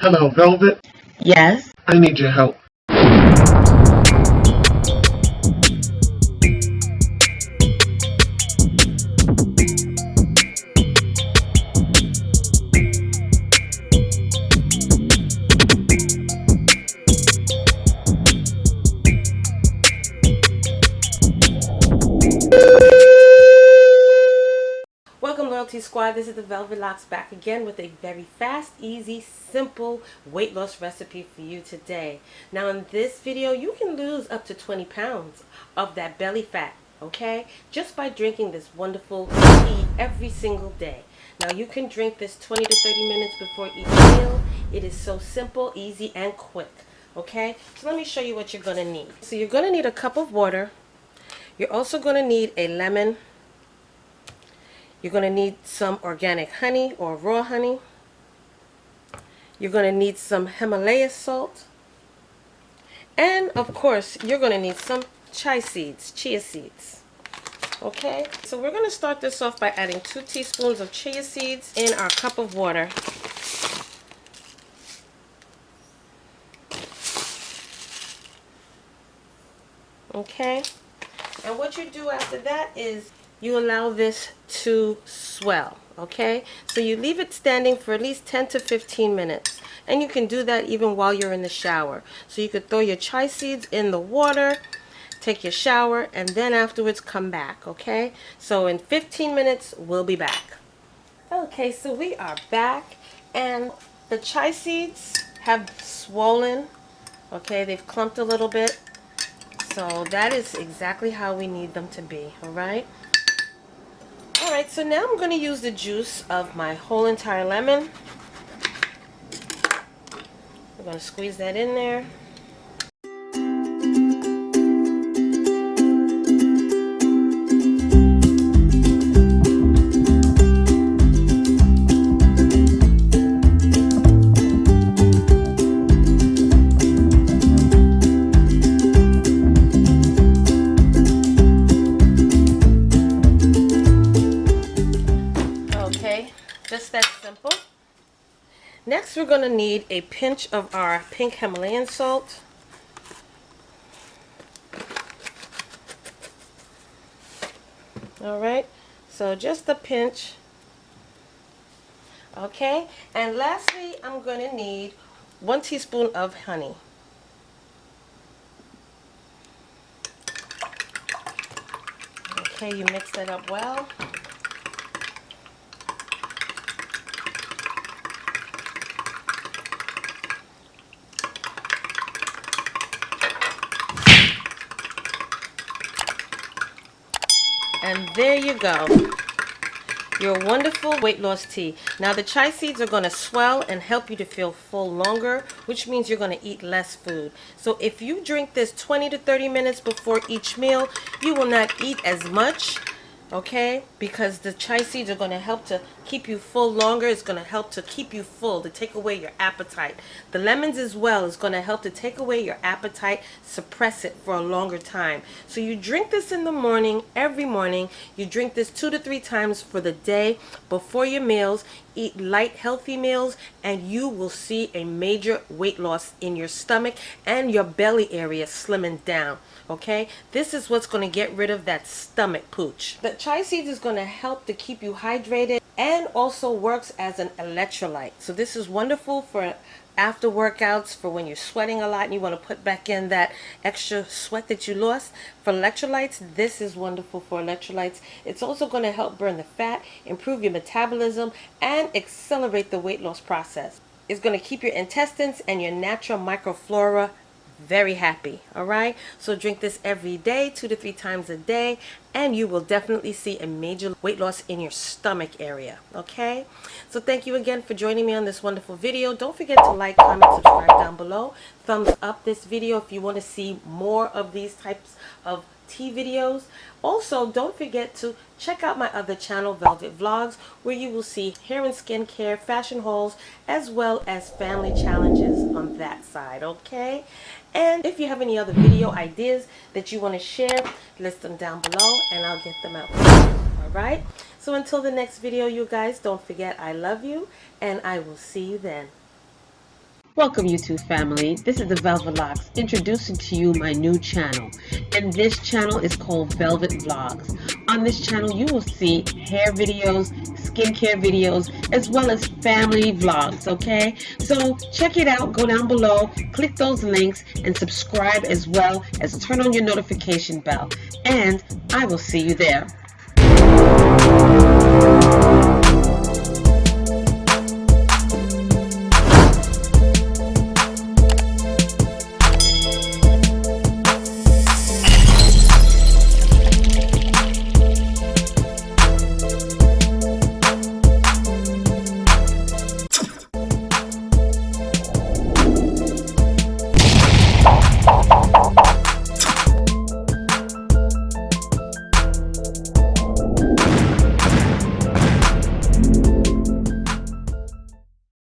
Hello, Velvet. Yes. I need your help. Welcome, Loyalty Squad. This is the Velvetlox back again with a very fast, easy, simple weight loss recipe for you today. Now in this video, you can lose up to 20 pounds of that belly fat, okay? Just by drinking this wonderful tea every single day. Now you can drink this 20 to 30 minutes before each meal. It is so simple, easy, and quick, okay? So let me show you what you're gonna need. So you're gonna need a cup of water. You're also gonna need a lemon. You're going to need some organic honey or raw honey. You're going to need some Himalaya salt. And of course, you're going to need some chia seeds. Okay, so we're going to start this off by adding 2 teaspoons of chia seeds in our cup of water. Okay, and what you do after that is you allow this to swell, okay? So you leave it standing for at least 10 to 15 minutes. And you can do that even while you're in the shower. So you could throw your chia seeds in the water, take your shower, and then afterwards come back, okay? So in 15 minutes, we'll be back. Okay, so we are back, and the chia seeds have swollen, okay? They've clumped a little bit. So that is exactly how we need them to be, all right? Alright, so now I'm going to use the juice of my whole entire lemon. We're going to squeeze that in there. Just that simple. Next, we're going to need a pinch of our pink Himalayan salt. Alright, so just a pinch. Okay, and lastly, I'm going to need 1 teaspoon of honey. Okay, you mix that up well. And there you go, your wonderful weight loss tea. Now the chia seeds are going to swell and help you to feel full longer, which means you're going to eat less food. So if you drink this 20 to 30 minutes before each meal, you will not eat as much, okay? Because the chia seeds are going to help to keep you full longer. It's going to help to keep you full, to take away your appetite. The lemons as well is going to help to take away your appetite, suppress it for a longer time. So you drink this in the morning, every morning. You drink this 2 to 3 times for the day before your meals. Eat light, healthy meals, and you will see a major weight loss in your stomach and your belly area slimming down. Okay, this is what's going to get rid of that stomach pooch. The chia seeds is going to help to keep you hydrated and also works as an electrolyte. So this is wonderful for after workouts, for when you're sweating a lot and you want to put back in that extra sweat that you lost. For electrolytes, this is wonderful for electrolytes. It's also going to help burn the fat, improve your metabolism, and accelerate the weight loss process. It's going to keep your intestines and your natural microflora very happy. All right, so drink this every day, 2 to 3 times a day, and you will definitely see a major weight loss in your stomach area. Okay, so thank you again for joining me on this wonderful video. Don't forget to like, comment, subscribe down below. Thumbs up this video if you want to see more of these types of tea videos. Also, don't forget to check out my other channel, Velvet Vlogs, where you will see hair and skincare, fashion hauls, as well as family challenges on that side, okay? And if you have any other video ideas that you want to share, list them down below and I'll get them out for you, all right? So until the next video, you guys, don't forget I love you, and I will see you then. Welcome YouTube family, this is the Velvetlox introducing to you my new channel, and this channel is called Velvet Vlogs. On this channel you will see hair videos, skincare videos, as well as family vlogs, okay? So check it out, go down below, click those links, and subscribe as well as turn on your notification bell, and I will see you there.